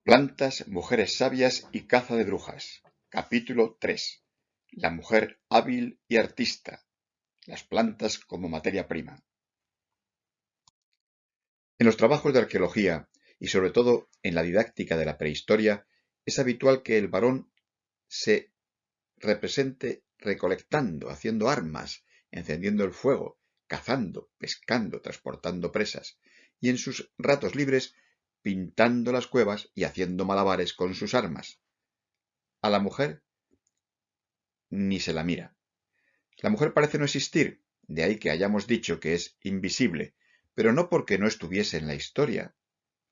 Plantas, mujeres sabias y caza de brujas. Capítulo 3. La mujer hábil y artista. Las plantas como materia prima. En los trabajos de arqueología, y sobre todo en la didáctica de la prehistoria, es habitual que el varón se represente recolectando, haciendo armas, encendiendo el fuego, cazando, pescando, transportando presas, y en sus ratos libres pintando las cuevas y haciendo malabares con sus armas. A la mujer ni se la mira. La mujer parece no existir, de ahí que hayamos dicho que es invisible, pero no porque no estuviese en la historia,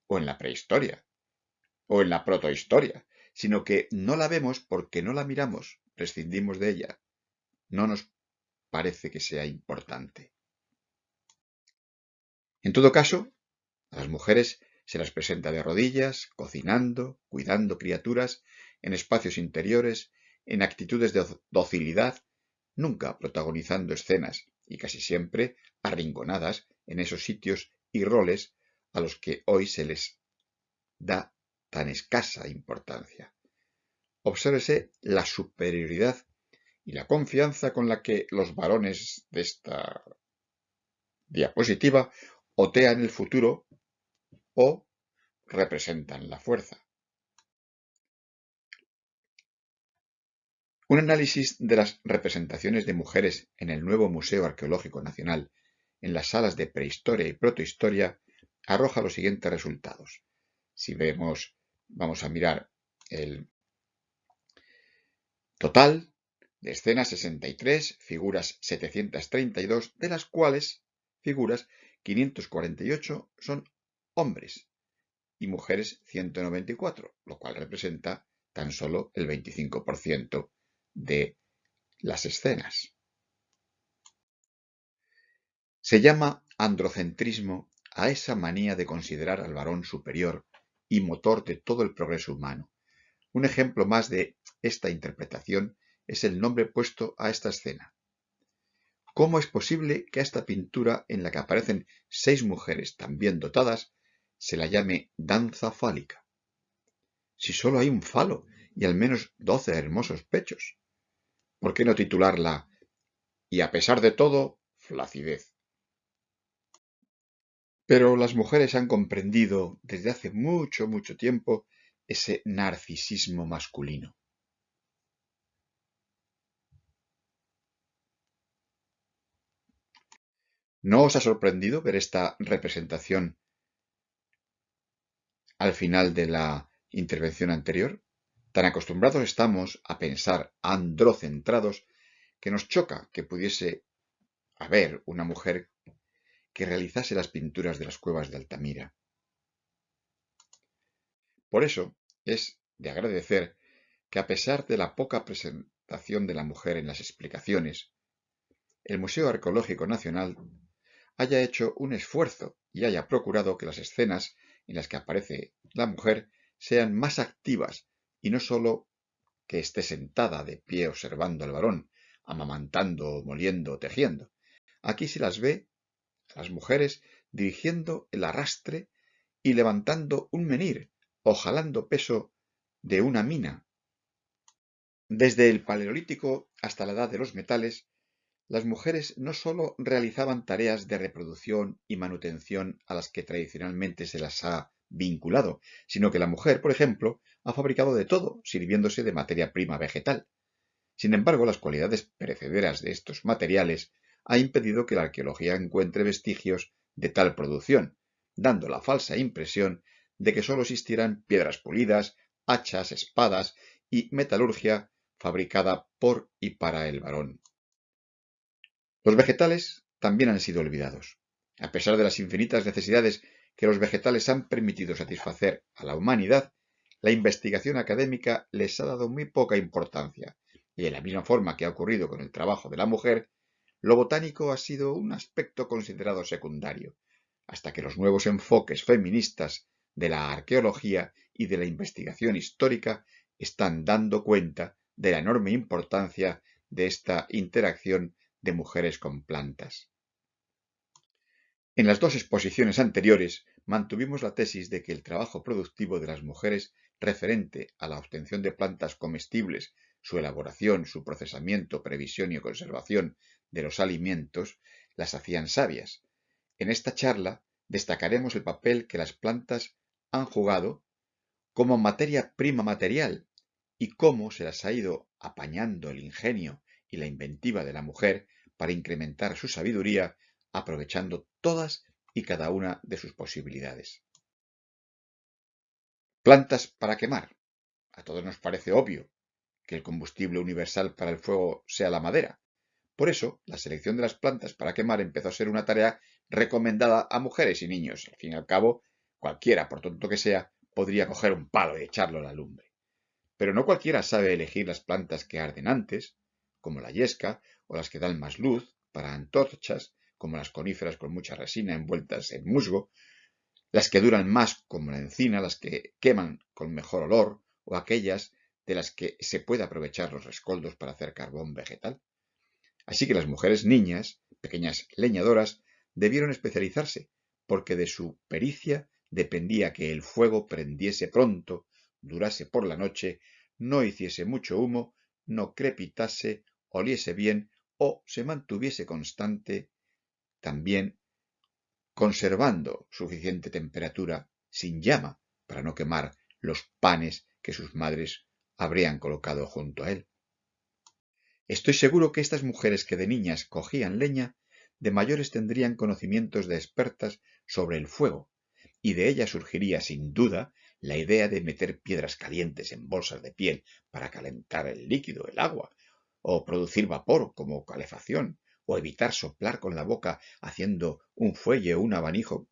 o en la prehistoria, o en la protohistoria, sino que no la vemos porque no la miramos, prescindimos de ella. No nos parece que sea importante. En todo caso, a las mujeres se las presenta de rodillas, cocinando, cuidando criaturas, en espacios interiores, en actitudes de docilidad, nunca protagonizando escenas y casi siempre arrinconadas en esos sitios y roles a los que hoy se les da tan escasa importancia. Obsérvese la superioridad y la confianza con la que los varones de esta diapositiva otean el futuro o representan la fuerza. Un análisis de las representaciones de mujeres en el nuevo Museo Arqueológico Nacional, en las salas de prehistoria y protohistoria, arroja los siguientes resultados. Si vamos a mirar el total de escenas: 63, figuras 732, de las cuales figuras 548 son hombres y mujeres 194, lo cual representa tan solo el 25% de las escenas. Se llama androcentrismo a esa manía de considerar al varón superior y motor de todo el progreso humano. Un ejemplo más de esta interpretación es el nombre puesto a esta escena. ¿Cómo es posible que a esta pintura, en la que aparecen 6 mujeres tan bien dotadas, se la llame danza fálica? Si solo hay un falo y al menos 12 hermosos pechos. ¿Por qué no titularla "y a pesar de todo, flacidez"? Pero las mujeres han comprendido desde hace mucho, mucho tiempo ese narcisismo masculino. ¿No os ha sorprendido ver esta representación al final de la intervención anterior? Tan acostumbrados estamos a pensar androcentrados que nos choca que pudiese haber una mujer que realizase las pinturas de las cuevas de Altamira. Por eso es de agradecer que, a pesar de la poca presentación de la mujer en las explicaciones, el Museo Arqueológico Nacional haya hecho un esfuerzo y haya procurado que las escenas en las que aparece la mujer sean más activas y no solo que esté sentada de pie observando al varón, amamantando, moliendo, tejiendo. Aquí se las ve a las mujeres dirigiendo el arrastre y levantando un menhir o jalando peso de una mina. Desde el Paleolítico hasta la Edad de los Metales, las mujeres no solo realizaban tareas de reproducción y manutención a las que tradicionalmente se las ha vinculado, sino que la mujer, por ejemplo, ha fabricado de todo, sirviéndose de materia prima vegetal. Sin embargo, las cualidades perecederas de estos materiales ha impedido que la arqueología encuentre vestigios de tal producción, dando la falsa impresión de que solo existieran piedras pulidas, hachas, espadas y metalurgia fabricada por y para el varón. Los vegetales también han sido olvidados. A pesar de las infinitas necesidades que los vegetales han permitido satisfacer a la humanidad, la investigación académica les ha dado muy poca importancia, y de la misma forma que ha ocurrido con el trabajo de la mujer, lo botánico ha sido un aspecto considerado secundario, hasta que los nuevos enfoques feministas de la arqueología y de la investigación histórica están dando cuenta de la enorme importancia de esta interacción de mujeres con plantas. En las dos exposiciones anteriores mantuvimos la tesis de que el trabajo productivo de las mujeres referente a la obtención de plantas comestibles, su elaboración, su procesamiento, previsión y conservación de los alimentos, las hacían sabias. En esta charla destacaremos el papel que las plantas han jugado como materia prima material y cómo se las ha ido apañando el ingenio y la inventiva de la mujer para incrementar su sabiduría, aprovechando todas y cada una de sus posibilidades. Plantas para quemar. A todos nos parece obvio que el combustible universal para el fuego sea la madera. Por eso, la selección de las plantas para quemar empezó a ser una tarea recomendada a mujeres y niños. Al fin y al cabo, cualquiera, por tonto que sea, podría coger un palo y echarlo a la lumbre. Pero no cualquiera sabe elegir las plantas que arden antes, como la yesca, o las que dan más luz, para antorchas, como las coníferas con mucha resina envueltas en musgo, las que duran más, como la encina, las que queman con mejor olor, o aquellas de las que se puede aprovechar los rescoldos para hacer carbón vegetal. Así que las mujeres niñas, pequeñas leñadoras, debieron especializarse, porque de su pericia dependía que el fuego prendiese pronto, durase por la noche, no hiciese mucho humo, no crepitase, oliese bien o se mantuviese constante, también conservando suficiente temperatura sin llama para no quemar los panes que sus madres habrían colocado junto a él. Estoy seguro que estas mujeres que de niñas cogían leña, de mayores tendrían conocimientos de expertas sobre el fuego, y de ellas surgiría sin duda la idea de meter piedras calientes en bolsas de piel para calentar el líquido, el agua, o producir vapor como calefacción, o evitar soplar con la boca haciendo un fuelle o un abanico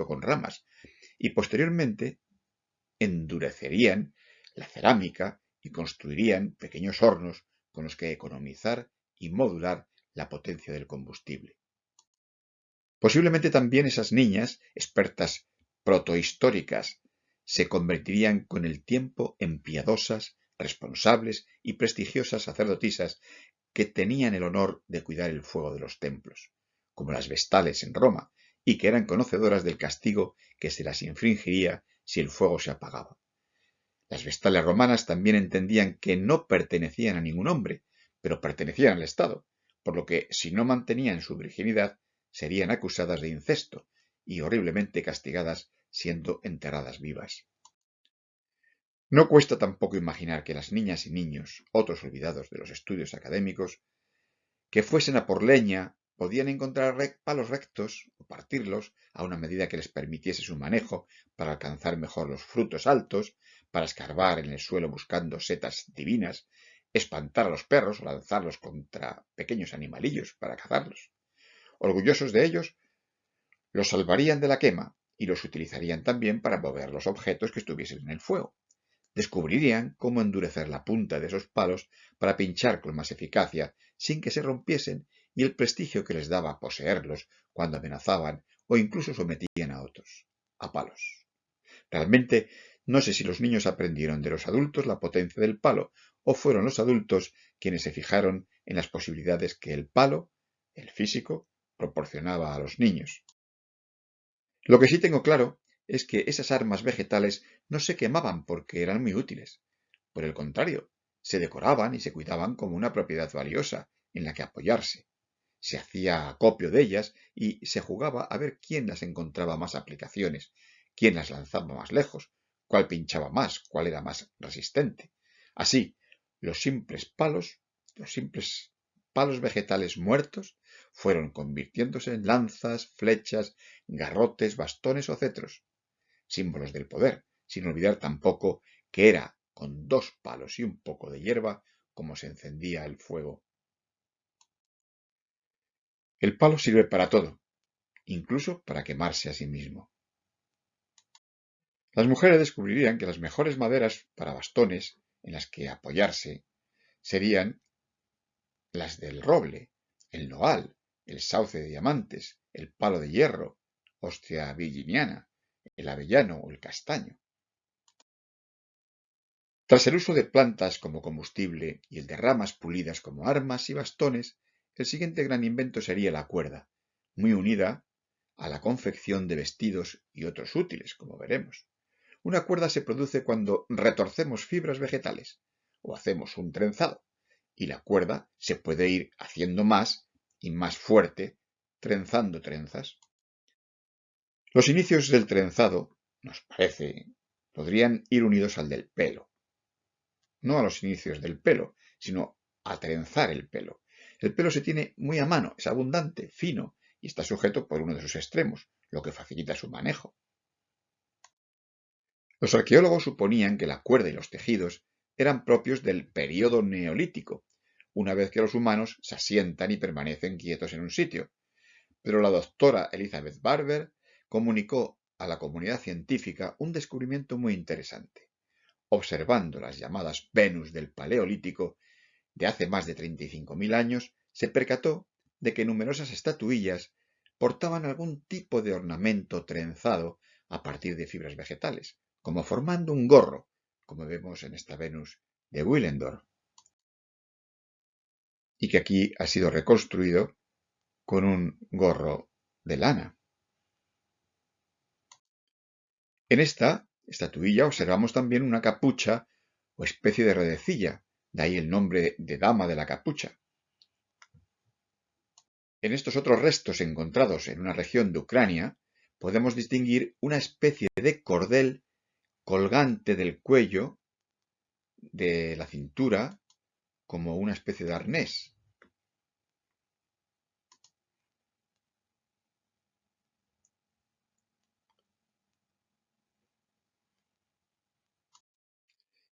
con ramas, y posteriormente endurecerían la cerámica y construirían pequeños hornos con los que economizar y modular la potencia del combustible. Posiblemente también esas niñas, expertas protohistóricas, se convertirían con el tiempo en piadosas, responsables y prestigiosas sacerdotisas que tenían el honor de cuidar el fuego de los templos, como las vestales en Roma, y que eran conocedoras del castigo que se las infringiría si el fuego se apagaba. Las vestales romanas también entendían que no pertenecían a ningún hombre, pero pertenecían al Estado, por lo que si no mantenían su virginidad serían acusadas de incesto y horriblemente castigadas siendo enterradas vivas. No cuesta tampoco imaginar que las niñas y niños, otros olvidados de los estudios académicos, que fuesen a por leña, podían encontrar palos rectos o partirlos a una medida que les permitiese su manejo para alcanzar mejor los frutos altos, para escarbar en el suelo buscando setas divinas, espantar a los perros o lanzarlos contra pequeños animalillos para cazarlos. Orgullosos de ellos, los salvarían de la quema y los utilizarían también para mover los objetos que estuviesen en el fuego. Descubrirían cómo endurecer la punta de esos palos para pinchar con más eficacia sin que se rompiesen y el prestigio que les daba poseerlos cuando amenazaban o incluso sometían a otros a palos. Realmente no sé si los niños aprendieron de los adultos la potencia del palo o fueron los adultos quienes se fijaron en las posibilidades que el palo, el físico, proporcionaba a los niños. Lo que sí tengo claro es que esas armas vegetales no se quemaban porque eran muy útiles. Por el contrario, se decoraban y se cuidaban como una propiedad valiosa en la que apoyarse. Se hacía acopio de ellas y se jugaba a ver quién las encontraba más aplicaciones, quién las lanzaba más lejos, cuál pinchaba más, cuál era más resistente. Así, los simples palos vegetales muertos fueron convirtiéndose en lanzas, flechas, garrotes, bastones o cetros, símbolos del poder, sin olvidar tampoco que era con 2 palos y un poco de hierba como se encendía el fuego. El palo sirve para todo, incluso para quemarse a sí mismo. Las mujeres descubrirían que las mejores maderas para bastones en las que apoyarse serían las del roble, el nogal, el sauce de diamantes, el palo de hierro, hostia virginiana, el avellano o el castaño. Tras el uso de plantas como combustible y el de ramas pulidas como armas y bastones, el siguiente gran invento sería la cuerda, muy unida a la confección de vestidos y otros útiles, como veremos. Una cuerda se produce cuando retorcemos fibras vegetales o hacemos un trenzado, y la cuerda se puede ir haciendo más y más fuerte trenzando trenzas. Los inicios del trenzado, nos parece, podrían ir unidos al del pelo. No a los inicios del pelo, sino a trenzar el pelo. El pelo se tiene muy a mano, es abundante, fino, y está sujeto por uno de sus extremos, lo que facilita su manejo. Los arqueólogos suponían que la cuerda y los tejidos eran propios del período neolítico, una vez que los humanos se asientan y permanecen quietos en un sitio. Pero la doctora Elizabeth Barber comunicó a la comunidad científica un descubrimiento muy interesante. Observando las llamadas Venus del Paleolítico de hace más de 35.000 años, se percató de que numerosas estatuillas portaban algún tipo de ornamento trenzado a partir de fibras vegetales, como formando un gorro, como vemos en esta Venus de Willendorf, y que aquí ha sido reconstruido con un gorro de lana. En esta estatuilla observamos también una capucha o especie de redecilla, de ahí el nombre de dama de la capucha. En estos otros restos encontrados en una región de Ucrania, podemos distinguir una especie de cordel colgante del cuello, de la cintura, como una especie de arnés.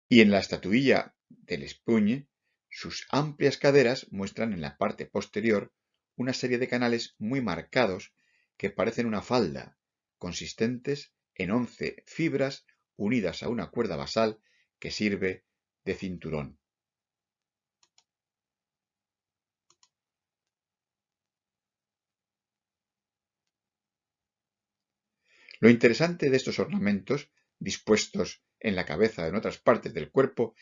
Y en la estatuilla del espuñe, sus amplias caderas muestran en la parte posterior una serie de canales muy marcados que parecen una falda, consistentes en 11 fibras unidas a una cuerda basal que sirve de cinturón. Lo interesante de estos ornamentos, dispuestos en la cabeza o en otras partes del cuerpo,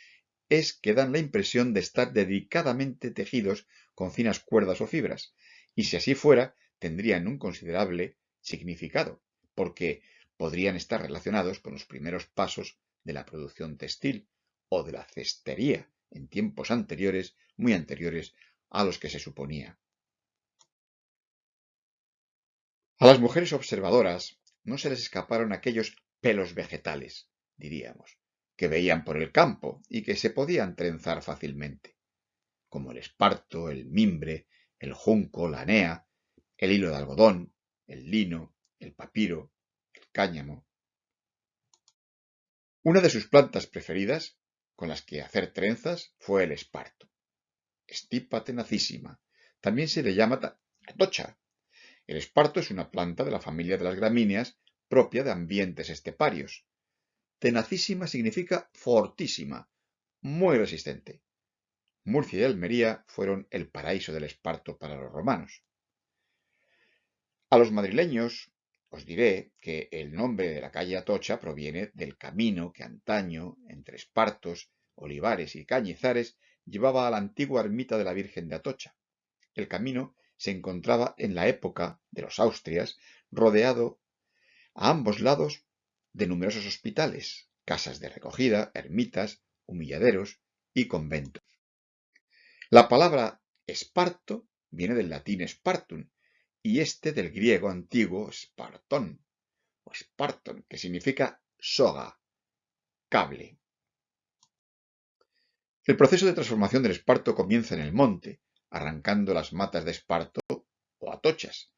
es que dan la impresión de estar delicadamente tejidos con finas cuerdas o fibras, y si así fuera, tendrían un considerable significado, porque podrían estar relacionados con los primeros pasos de la producción textil o de la cestería en tiempos anteriores, muy anteriores a los que se suponía. A las mujeres observadoras no se les escaparon aquellos pelos vegetales, diríamos, que veían por el campo y que se podían trenzar fácilmente, como el esparto, el mimbre, el junco, la anea, el hilo de algodón, el lino, el papiro, el cáñamo. Una de sus plantas preferidas, con las que hacer trenzas, fue el esparto. Stipa tenacísima. También se le llama atocha. El esparto es una planta de la familia de las gramíneas propia de ambientes esteparios. Tenacísima significa fortísima, muy resistente. Murcia y Almería fueron el paraíso del esparto para los romanos. A los madrileños os diré que el nombre de la calle Atocha proviene del camino que antaño, entre espartos, olivares y cañizares, llevaba a la antigua ermita de la Virgen de Atocha. El camino se encontraba en la época de los Austrias, rodeado a ambos lados de numerosos hospitales, casas de recogida, ermitas, humilladeros y conventos. La palabra esparto viene del latín spartum y este del griego antiguo spartón o sparton, que significa soga, cable. El proceso de transformación del esparto comienza en el monte, arrancando las matas de esparto o atochas,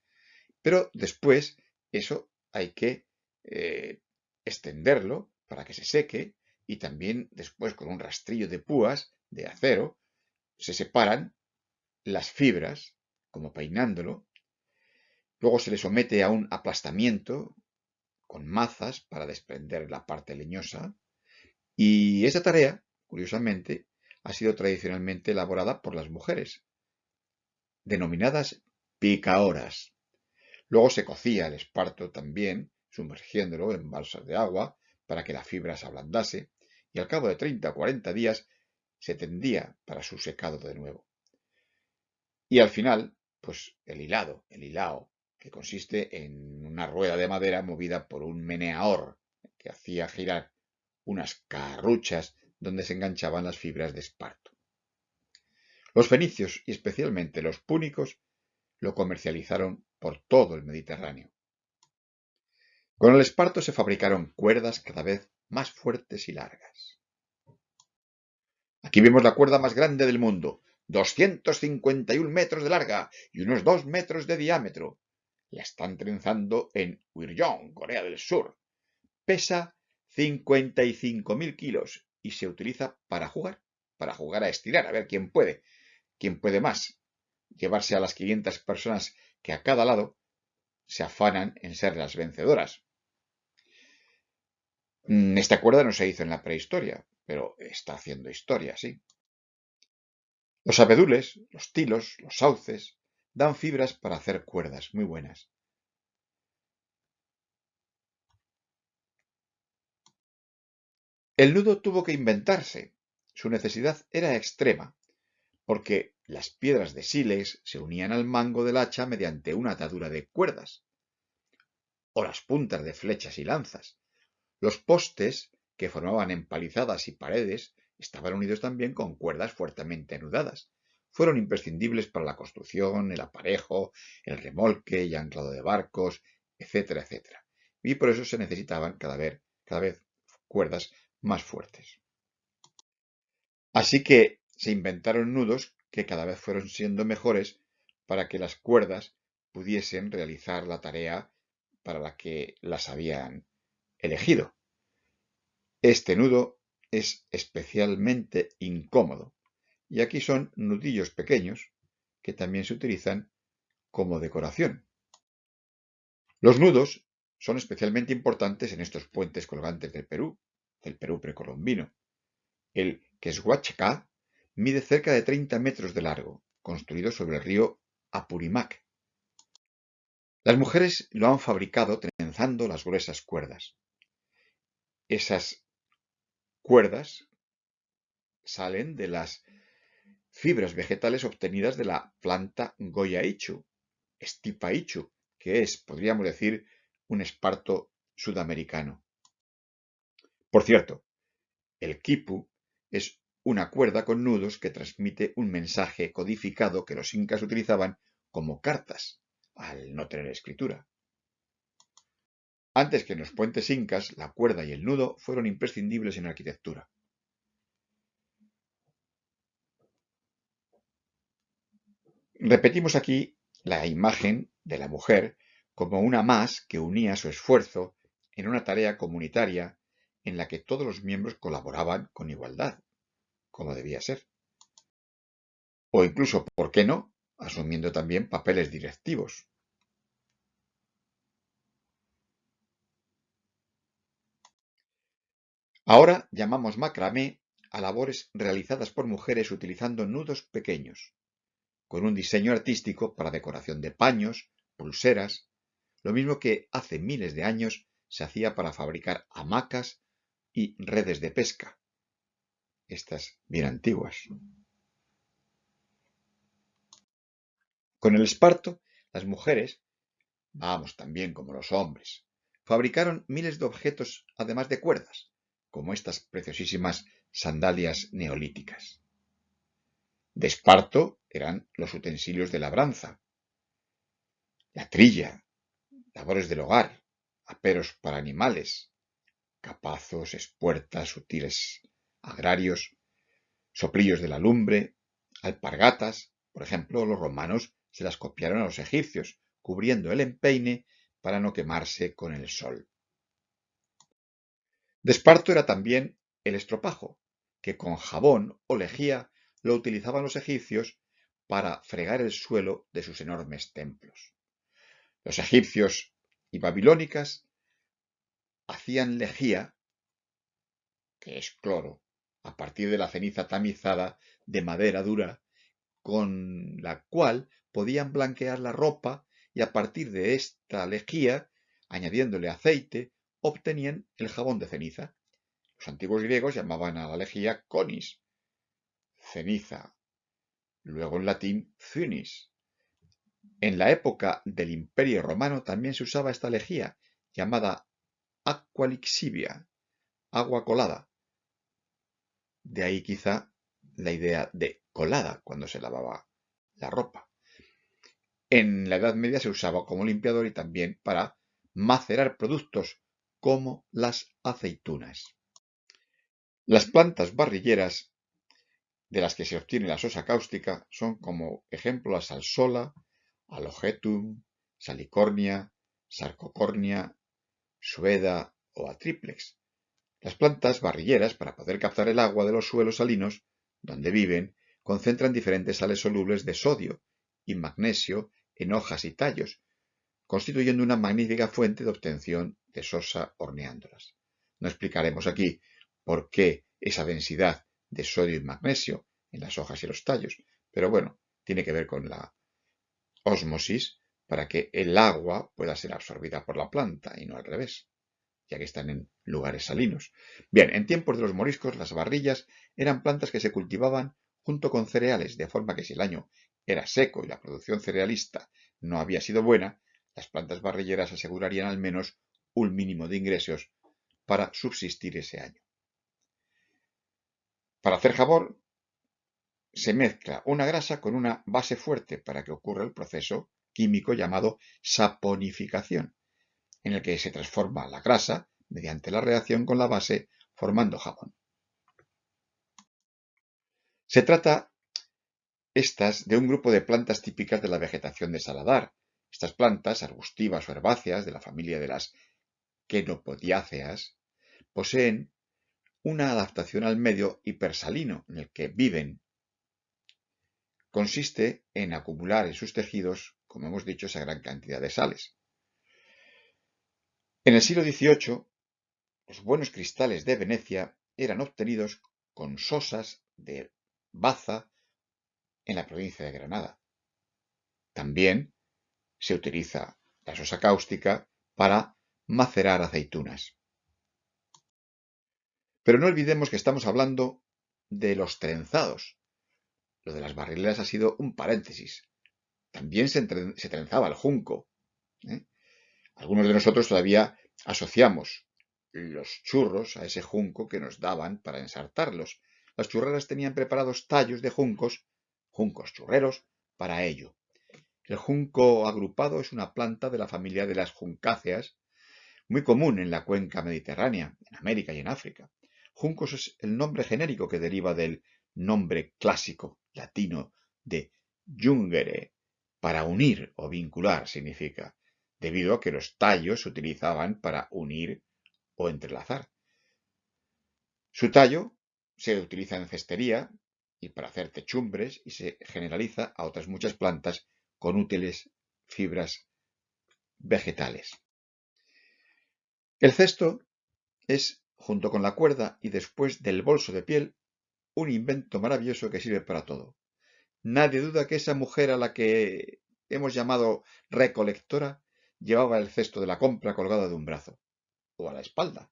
pero después eso hay que extenderlo para que se seque y también después con un rastrillo de púas de acero se separan las fibras, como peinándolo. Luego se le somete a un aplastamiento con mazas para desprender la parte leñosa. Y esta tarea, curiosamente, ha sido tradicionalmente elaborada por las mujeres, denominadas picaoras. Luego se cocía el esparto también, sumergiéndolo en balsas de agua para que la fibra se ablandase, y al cabo de 30 o 40 días se tendía para su secado de nuevo. Y al final, pues el hilado, el hilao, que consiste en una rueda de madera movida por un meneador que hacía girar unas carruchas donde se enganchaban las fibras de esparto. Los fenicios y especialmente los púnicos lo comercializaron por todo el Mediterráneo. Con el esparto se fabricaron cuerdas cada vez más fuertes y largas. Aquí vemos la cuerda más grande del mundo, 251 metros de larga y unos 2 metros de diámetro. La están trenzando en Uijeong, Corea del Sur. Pesa 55.000 kilos y se utiliza para jugar a estirar, a ver quién puede más. Llevarse a las 500 personas que a cada lado se afanan en ser las vencedoras. Esta cuerda no se hizo en la prehistoria, pero está haciendo historia, sí. Los abedules, los tilos, los sauces, dan fibras para hacer cuerdas muy buenas. El nudo tuvo que inventarse. Su necesidad era extrema, porque las piedras de sílex se unían al mango del hacha mediante una atadura de cuerdas, o las puntas de flechas y lanzas. Los postes, que formaban empalizadas y paredes, estaban unidos también con cuerdas fuertemente anudadas. Fueron imprescindibles para la construcción, el aparejo, el remolque y anclado de barcos, etcétera, etcétera. Y por eso se necesitaban cada vez cuerdas más fuertes. Así que se inventaron nudos que cada vez fueron siendo mejores para que las cuerdas pudiesen realizar la tarea para la que las habían elegido. Este nudo es especialmente incómodo y aquí son nudillos pequeños que también se utilizan como decoración. Los nudos son especialmente importantes en estos puentes colgantes del Perú precolombino. El Quetzalcoatl mide cerca de 30 metros de largo, construido sobre el río Apurimac. Las mujeres lo han fabricado trenzando las gruesas cuerdas. Esas cuerdas salen de las fibras vegetales obtenidas de la planta Goya ichu, Stipa ichu, que es, podríamos decir, un esparto sudamericano. Por cierto, el quipu es una cuerda con nudos que transmite un mensaje codificado que los incas utilizaban como cartas, al no tener escritura. Antes que en los puentes incas, la cuerda y el nudo fueron imprescindibles en la arquitectura. Repetimos aquí la imagen de la mujer como una más que unía su esfuerzo en una tarea comunitaria en la que todos los miembros colaboraban con igualdad, como debía ser. O incluso, ¿por qué no?, asumiendo también papeles directivos. Ahora llamamos macramé a labores realizadas por mujeres utilizando nudos pequeños, con un diseño artístico para decoración de paños, pulseras, lo mismo que hace miles de años se hacía para fabricar hamacas y redes de pesca, estas bien antiguas. Con el esparto, las mujeres, vamos también como los hombres, fabricaron miles de objetos además de cuerdas, como estas preciosísimas sandalias neolíticas. De esparto eran los utensilios de labranza, la trilla, labores del hogar, aperos para animales, capazos, espuertas, útiles agrarios, soplillos de la lumbre, alpargatas. Por ejemplo, los romanos se las copiaron a los egipcios, cubriendo el empeine para no quemarse con el sol. De esparto era también el estropajo, que con jabón o lejía lo utilizaban los egipcios para fregar el suelo de sus enormes templos. Los egipcios y babilónicas hacían lejía, que es cloro, a partir de la ceniza tamizada de madera dura, con la cual podían blanquear la ropa y a partir de esta lejía, añadiéndole aceite, obtenían el jabón de ceniza. Los antiguos griegos llamaban a la lejía conis, ceniza, luego en latín cynis. En la época del Imperio Romano también se usaba esta lejía, llamada aqua lixivia, agua colada. De ahí quizá la idea de colada cuando se lavaba la ropa. En la Edad Media se usaba como limpiador y también para macerar productos como las aceitunas. Las plantas barrilleras de las que se obtiene la sosa cáustica son como ejemplo la salsola, alogetum, salicornia, sarcocornia, sueda o atriplex. Las plantas barrilleras, para poder captar el agua de los suelos salinos donde viven, concentran diferentes sales solubles de sodio y magnesio en hojas y tallos, constituyendo una magnífica fuente de obtención de sosa horneándolas. No explicaremos aquí por qué esa densidad de sodio y magnesio en las hojas y los tallos, pero bueno, tiene que ver con la ósmosis para que el agua pueda ser absorbida por la planta y no al revés, ya que están en lugares salinos. Bien, en tiempos de los moriscos, las barrillas eran plantas que se cultivaban junto con cereales, de forma que si el año era seco y la producción cerealista no había sido buena, las plantas barrilleras asegurarían al menos un mínimo de ingresos para subsistir ese año. Para hacer jabón, se mezcla una grasa con una base fuerte para que ocurra el proceso químico llamado saponificación, en el que se transforma la grasa mediante la reacción con la base formando jabón. Se trata de un grupo de plantas típicas de la vegetación de saladar. Estas plantas, arbustivas o herbáceas de la familia de las quenopodiáceas, poseen una adaptación al medio hipersalino en el que viven. Consiste en acumular en sus tejidos, como hemos dicho, esa gran cantidad de sales. En el siglo XVIII, los buenos cristales de Venecia eran obtenidos con sosas de Baza en la provincia de Granada. También se utiliza la sosa cáustica para macerar aceitunas. Pero no olvidemos que estamos hablando de los trenzados. Lo de las barrileras ha sido un paréntesis. También se trenzaba el junco, ¿eh? Algunos de nosotros todavía asociamos los churros a ese junco que nos daban para ensartarlos. Las churreras tenían preparados tallos de juncos churreros, para ello. El junco agrupado es una planta de la familia de las juncáceas, muy común en la cuenca mediterránea, en América y en África. Juncos es el nombre genérico que deriva del nombre clásico latino de jungere, para unir o vincular significa, debido a que los tallos se utilizaban para unir o entrelazar. Su tallo se utiliza en cestería y para hacer techumbres y se generaliza a otras muchas plantas con útiles fibras vegetales. El cesto es, junto con la cuerda y después del bolso de piel, un invento maravilloso que sirve para todo. Nadie duda que esa mujer a la que hemos llamado recolectora llevaba el cesto de la compra colgado de un brazo, o a la espalda,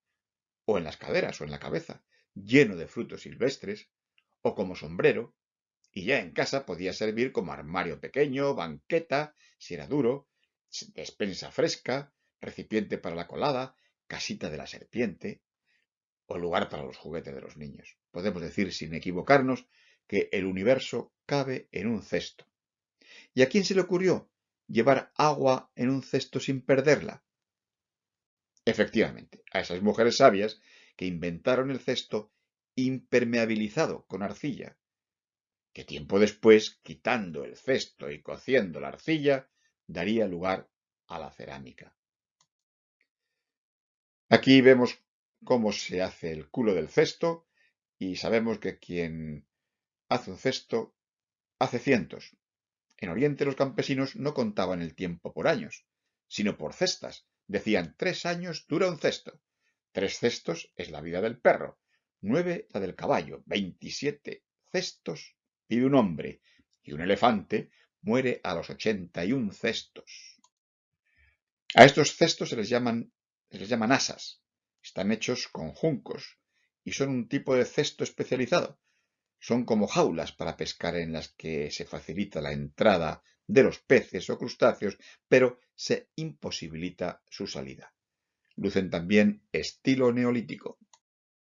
o en las caderas, o en la cabeza, lleno de frutos silvestres, o como sombrero, y ya en casa podía servir como armario pequeño, banqueta, si era duro, despensa fresca, recipiente para la colada, casita de la serpiente, o lugar para los juguetes de los niños. Podemos decir, sin equivocarnos, que el universo cabe en un cesto. ¿Y a quién se le ocurrió llevar agua en un cesto sin perderla? Efectivamente, a esas mujeres sabias que inventaron el cesto impermeabilizado con arcilla, que tiempo después, quitando el cesto y cociendo la arcilla, daría lugar a la cerámica. Aquí vemos cómo se hace el culo del cesto y sabemos que quien hace un cesto hace cientos. En Oriente los campesinos no contaban el tiempo por años, sino por cestas. Decían, 3 años dura un cesto. 3 cestos es la vida del perro. 9 la del caballo. 27 cestos vive un hombre. Y un elefante muere a los 81 cestos. A estos cestos se les llaman asas. Están hechos con juncos y son un tipo de cesto especializado. son como jaulas para pescar en las que se facilita la entrada de los peces o crustáceos, pero se imposibilita su salida. Lucen también estilo neolítico.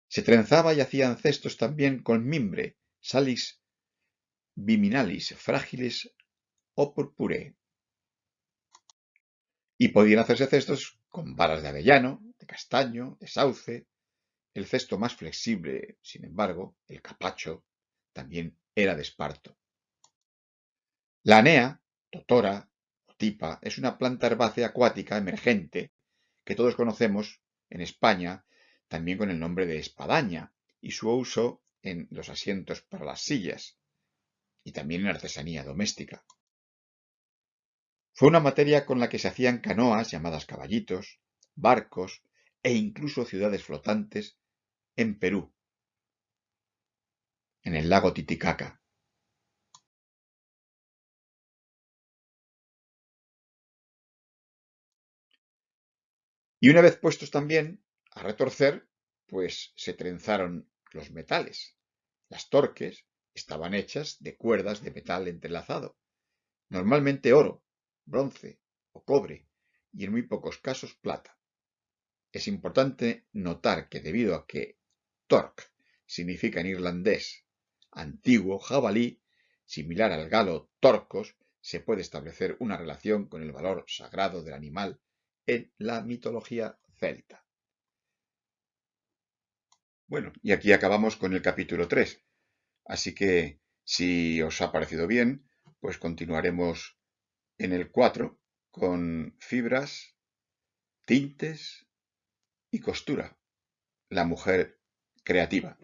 Se trenzaba y hacían cestos también con mimbre, salis viminalis frágiles o purpuree. Y podían hacerse cestos con varas de avellano, de castaño, de sauce. El cesto más flexible, sin embargo, el capacho, también era de esparto. La anea, totora o tipa, es una planta herbácea acuática emergente que todos conocemos en España también con el nombre de espadaña y su uso en los asientos para las sillas y también en artesanía doméstica. Fue una materia con la que se hacían canoas llamadas caballitos, barcos e incluso ciudades flotantes en Perú, en el lago Titicaca. Y una vez puestos también a retorcer, pues se trenzaron los metales. Las torques estaban hechas de cuerdas de metal entrelazado, normalmente oro, bronce o cobre, y en muy pocos casos plata. Es importante notar que debido a que torque significa en irlandés antiguo jabalí, similar al galo torcos, se puede establecer una relación con el valor sagrado del animal en la mitología celta. Bueno, y aquí acabamos con el capítulo 3. Así que, si os ha parecido bien, pues continuaremos en el 4 con fibras, tintes y costura. La mujer creativa.